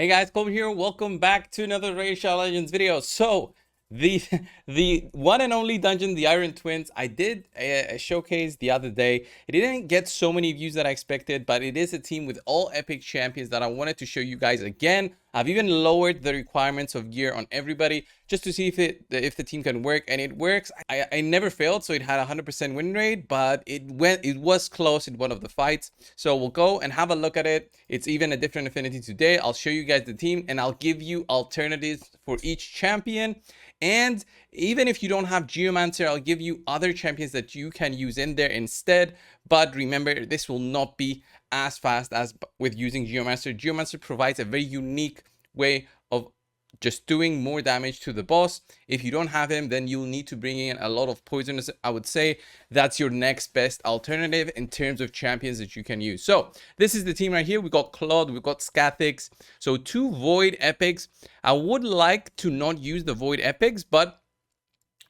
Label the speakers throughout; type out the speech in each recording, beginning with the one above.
Speaker 1: Hey guys, Colby here. Welcome back to another Racial Legends video. So the the one and only dungeon, the Iron Twins, I did a showcase the other day. It didn't get so many views that I expected, but it is a team with all epic champions that I wanted to show you guys again. I've even lowered the requirements of gear on everybody just to see if the team can work, and it works. I never failed, so it had 100% win rate, but it was close in one of the fights. So we'll go and have a look at it. It's even a different affinity today. I'll show you guys the team and I'll give you alternatives for each champion. And even if you don't have Geomancer, I'll give you other champions that you can use in there instead. But remember, this will not be as fast as with using Geomancer. Geomancer provides a very unique way of just doing more damage to the boss. If you don't have him, then you'll need to bring in a lot of poisonous. I would say that's your next best alternative in terms of champions that you can use. So this is the team right here. We got Claude, we got Scathix. So two Void Epics. I would like to not use the Void Epics, but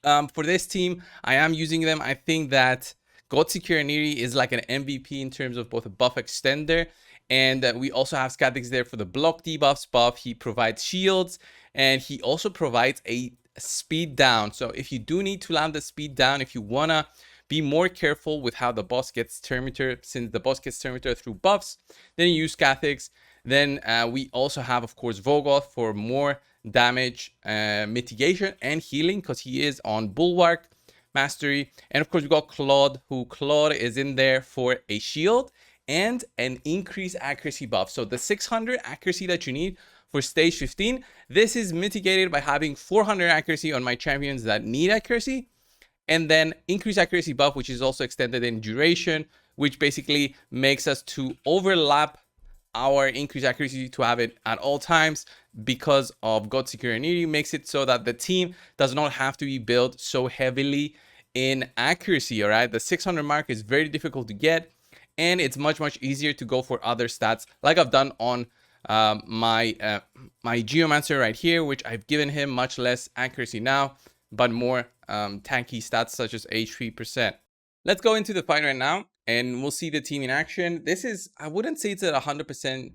Speaker 1: for this team, I am using them. I think that Godseeker is like an MVP in terms of both a buff extender, and we also have Scathix there for the block debuffs buff. He provides shields, and he also provides a speed down. So if you do need to land the speed down, if you want to be more careful with how the boss gets Terminator, since the boss gets Terminator through buffs, then you use Scathix. Then we also have, of course, Vogoth for more damage mitigation and healing, because he is on Bulwark Mastery. And of course, we got Claude, who Claude is in there for a shield and an increased accuracy buff. So the 600 accuracy that you need for stage 15, this is mitigated by having 400 accuracy on my champions that need accuracy, and then increased accuracy buff, which is also extended in duration, which basically makes us to overlap our increased accuracy to have it at all times, because of Godseeker and Neri, makes it so that the team does not have to be built so heavily in accuracy. All right, the 600 mark is very difficult to get, and it's much easier to go for other stats, like I've done on my Geomancer right here, which I've given him much less accuracy now, but more tanky stats such as HP%. Let's go into the fight right now, and we'll see the team in action. This is, I wouldn't say it's a 100%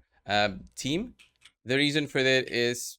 Speaker 1: team. The reason for that is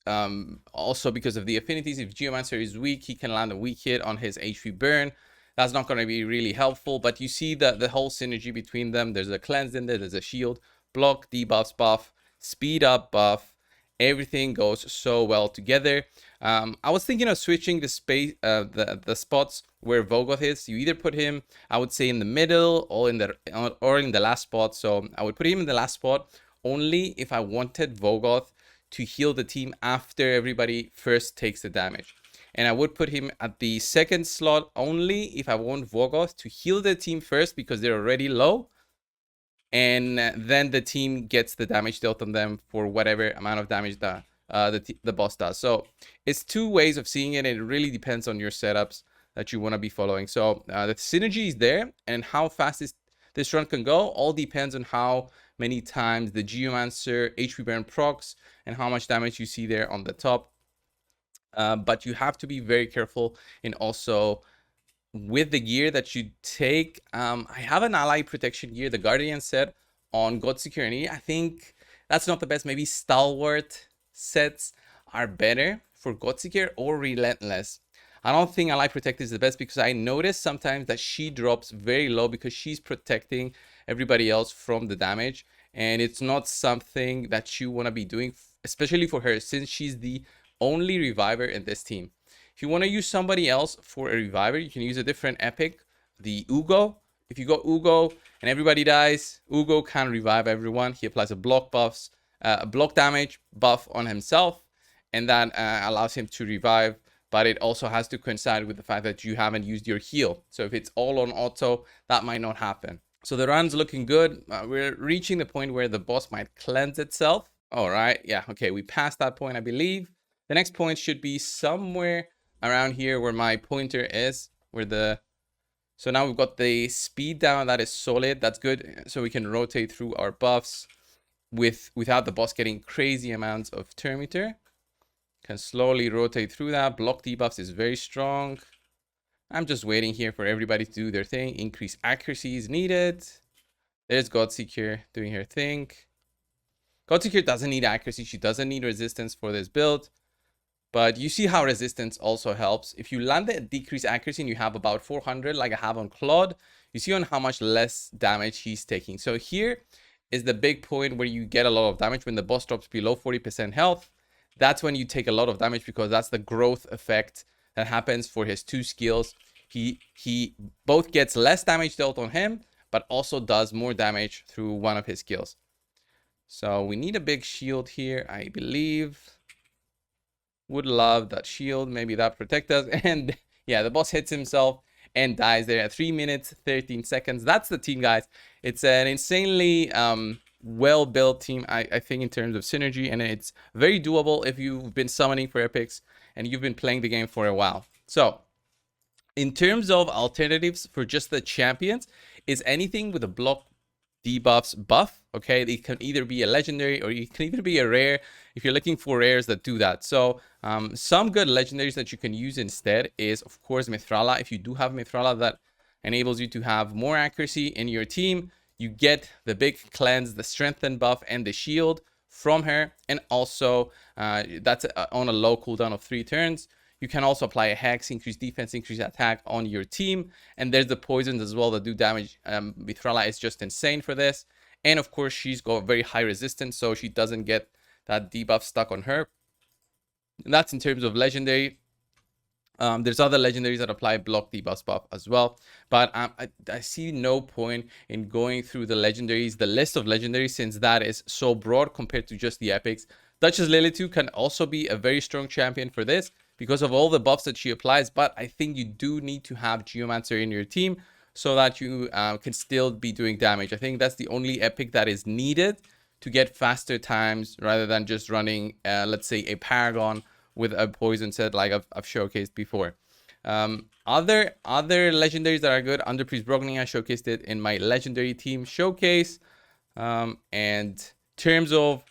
Speaker 1: also because of the affinities. If Geomancer is weak, he can land a weak hit on his HP burn. That's not going to be really helpful, but you see the whole synergy between them. There's a cleanse in there, there's a shield, block, debuffs buff, speed up buff. Everything goes so well together. I was thinking of switching the space, the spots where Vogoth is. You either put him, I would say, in the middle or in the last spot. So I would put him in the last spot only if I wanted Vogoth to heal the team after everybody first takes the damage. And I would put him at the second slot only if I want Vogoth to heal the team first, because they're already low, and then the team gets the damage dealt on them for whatever amount of damage that the boss does. So it's two ways of seeing it. It really depends on your setups that you want to be following. So the synergy is there, and how fast this run can go all depends on how many times the Geomancer HP burn procs and how much damage you see there on the top. But you have to be very careful in also with the gear that you take. I have an ally protection gear, the Guardian set on Godseeker. I think that's not the best. Maybe Stalwart sets are better for Godseeker, or Relentless. I don't think ally protect is the best, because I notice sometimes that she drops very low because she's protecting everybody else from the damage, and it's not something that you want to be doing, especially for her, since she's the only reviver in this team. If you want to use somebody else for a reviver, you can use a different epic, the Ugo. If you got Ugo and everybody dies, Ugo can revive everyone. He applies a block damage buff on himself, and that allows him to revive. But it also has to coincide with the fact that you haven't used your heal. So if it's all on auto, that might not happen. So the run's looking good. We're reaching the point where the boss might cleanse itself. All right, yeah, okay, we passed that point, I believe. The next point should be somewhere around here where my pointer is, so now we've got the speed down. That is solid, that's good, so we can rotate through our buffs without the boss getting crazy amounts of Terminator. Can slowly rotate through that. Block debuffs is very strong. I'm just waiting here for everybody to do their thing. Increased accuracy is needed. There's Godseeker doing her thing. Godseeker doesn't need accuracy. She doesn't need resistance for this build. But you see how resistance also helps. If you land at decreased accuracy and you have about 400 like I have on Claude, you see on how much less damage he's taking. So here is the big point where you get a lot of damage when the boss drops below 40% health. That's when you take a lot of damage because that's the growth effect that happens for his two skills. He both gets less damage dealt on him, but also does more damage through one of his skills. So we need a big shield here, I believe. Would love that shield. Maybe that protect us. And yeah, the boss hits himself and dies there at 3 minutes 13 seconds. That's the team, guys. It's an insanely well-built team, I think, in terms of synergy, and it's very doable if you've been summoning for epics and you've been playing the game for a while. So in terms of alternatives for just the champions, is anything with a block debuffs buff. Okay, it can either be a legendary or it can either be a rare if you're looking for rares that do that. So some good legendaries that you can use instead is, of course, Mithrala. If you do have Mithrala, that enables you to have more accuracy in your team. You get the big cleanse, the strengthen buff, and the shield from her, and also that's on a low cooldown of 3 turns. You can also apply a hex, increase defense, increase attack on your team. And there's the poisons as well that do damage. Mithrala is just insane for this. And of course, she's got very high resistance, so she doesn't get that debuff stuck on her. And that's in terms of legendary. There's other legendaries that apply block debuff buff as well. But I see no point in going through the legendaries, the list of legendaries, since that is so broad compared to just the epics. Duchess Lilitu can also be a very strong champion for this because of all the buffs that she applies, but I think you do need to have Geomancer in your team so that you can still be doing damage. I think that's the only epic that is needed to get faster times rather than just running, let's say, a Paragon with a poison set like I've showcased before. Other legendaries that are good, Underpriest Brogni, I showcased it in my legendary team showcase. And terms of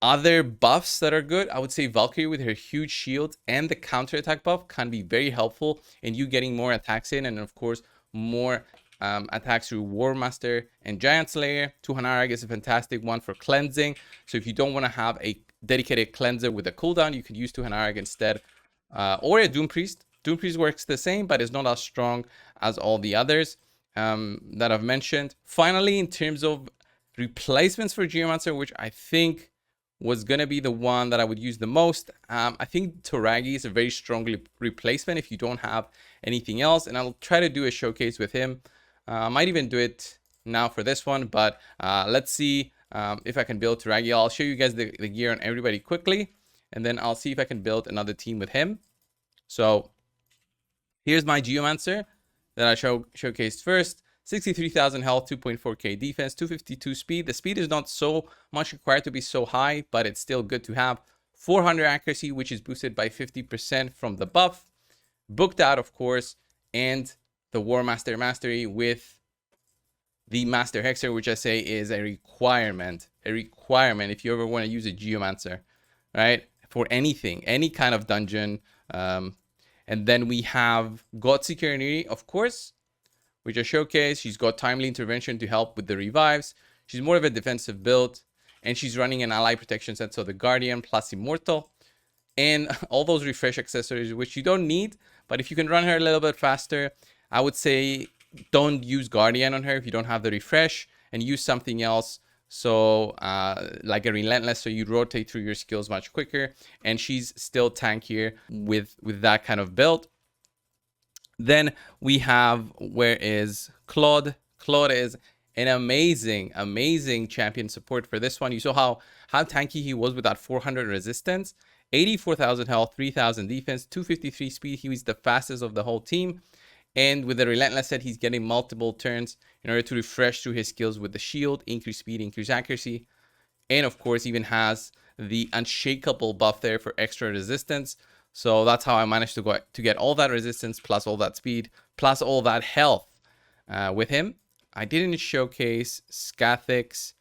Speaker 1: other buffs that are good, I would say Valkyrie with her huge shield and the counter attack buff can be very helpful in you getting more attacks in, and of course more attacks through War Master and Giant Slayer. Tuhanarag is a fantastic one for cleansing, so if you don't want to have a dedicated cleanser with a cooldown, you could use Tuhanarag instead, or a Doom Priest. Doom Priest works the same, but is not as strong as all the others that I've mentioned. Finally, in terms of replacements for Geomancer, which I think was going to be the one that I would use the most, I think Toragi is a very strong replacement if you don't have anything else, and I'll try to do a showcase with him. I might even do it now for this one, but let's see if I can build Toragi. I'll show you guys the gear on everybody quickly, and then I'll see if I can build another team with him. So here's my Geomancer that I showcased first. 63,000 health, 2.4k defense, 252 speed. The speed is not so much required to be so high, but it's still good to have. 400 accuracy, which is boosted by 50% from the buff. Booked out, of course, and the War Master Mastery with the Master Hexer, which I say is a requirement. A requirement if you ever want to use a Geomancer, right? For anything, any kind of dungeon. And then we have Godseeker Neri, of course, which I showcased. She's got timely intervention to help with the revives. She's more of a defensive build, and she's running an ally protection set, so the Guardian plus Immortal, and all those refresh accessories, which you don't need, but if you can run her a little bit faster, I would say don't use Guardian on her if you don't have the refresh, and use something else. So like a Relentless, so you rotate through your skills much quicker, and she's still tankier with that kind of build. Then we have, where is Claude? Claude is an amazing champion support for this one. You saw how tanky he was with that 400 resistance, 84,000 health, 3,000 defense, 253 speed. He was the fastest of the whole team. And with the Relentless set, he's getting multiple turns in order to refresh through his skills with the shield, increase speed, increase accuracy. And of course, even has the Unshakable buff there for extra resistance. So that's how I managed to get all that resistance, plus all that speed, plus all that health with him. I didn't showcase Scathix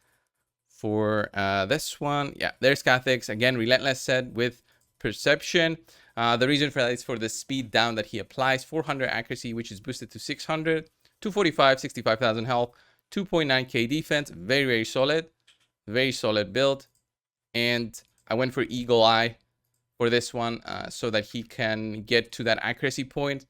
Speaker 1: for this one. Yeah, there's Scathix. Again, Relentless set with Perception. The reason for that is for the speed down that he applies. 400 accuracy, which is boosted to 600. 245, 65,000 health. 2.9k defense. Very solid. Very solid build. And I went for Eagle Eye for this one so that he can get to that accuracy point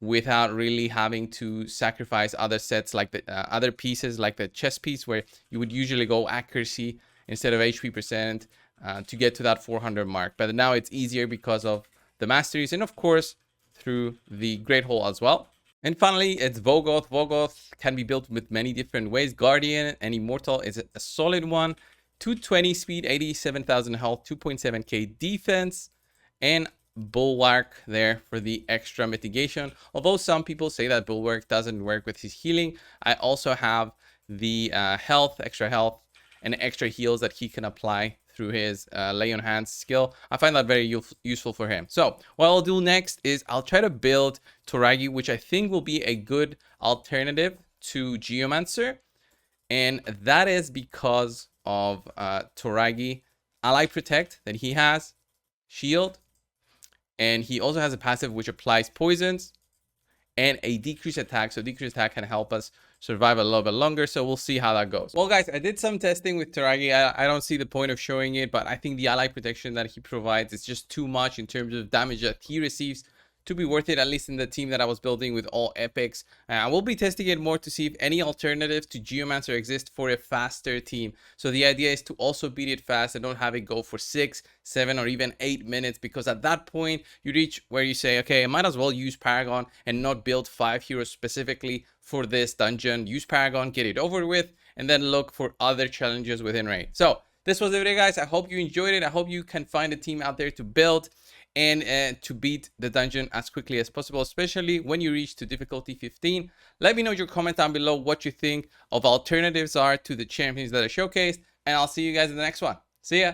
Speaker 1: without really having to sacrifice other sets like the other pieces like the chess piece, where you would usually go accuracy instead of HP percent to get to that 400 mark. But now it's easier because of the masteries and of course through the Great Hole as well. And finally, it's Vogoth. Vogoth can be built with many different ways. Guardian and Immortal is a solid one. 220 speed, 87,000 health, 2.7k defense, and Bulwark there for the extra mitigation. Although some people say that Bulwark doesn't work with his healing, I also have the extra health, and extra heals that he can apply through his Lay on Hands skill. I find that very useful for him. So what I'll do next is I'll try to build Toragi, which I think will be a good alternative to Geomancer. And that is because of Toragi Ally Protect that he has, Shield, and he also has a passive which applies poisons and a decreased attack. So decreased attack can help us survive a little bit longer. So we'll see how that goes. Well, guys, I did some testing with Toragi. I don't see the point of showing it, but I think the ally protection that he provides is just too much in terms of damage that he receives to be worth it, at least in the team that I was building with all epics. I will be testing it more to see if any alternatives to Geomancer exist for a faster team. So the idea is to also beat it fast and don't have it go for 6, 7, or even 8 minutes, because at that point you reach where you say, okay, I might as well use Paragon and not build 5 heroes specifically for this dungeon. Use Paragon, get it over with, and then look for other challenges within raid. So this was the video, guys. I hope you enjoyed it. I hope you can find a team out there to build and to beat the dungeon as quickly as possible, especially when you reach to difficulty 15. Let me know your comment down below what you think of alternatives are to the champions that are showcased, and I'll see you guys in the next one. See ya.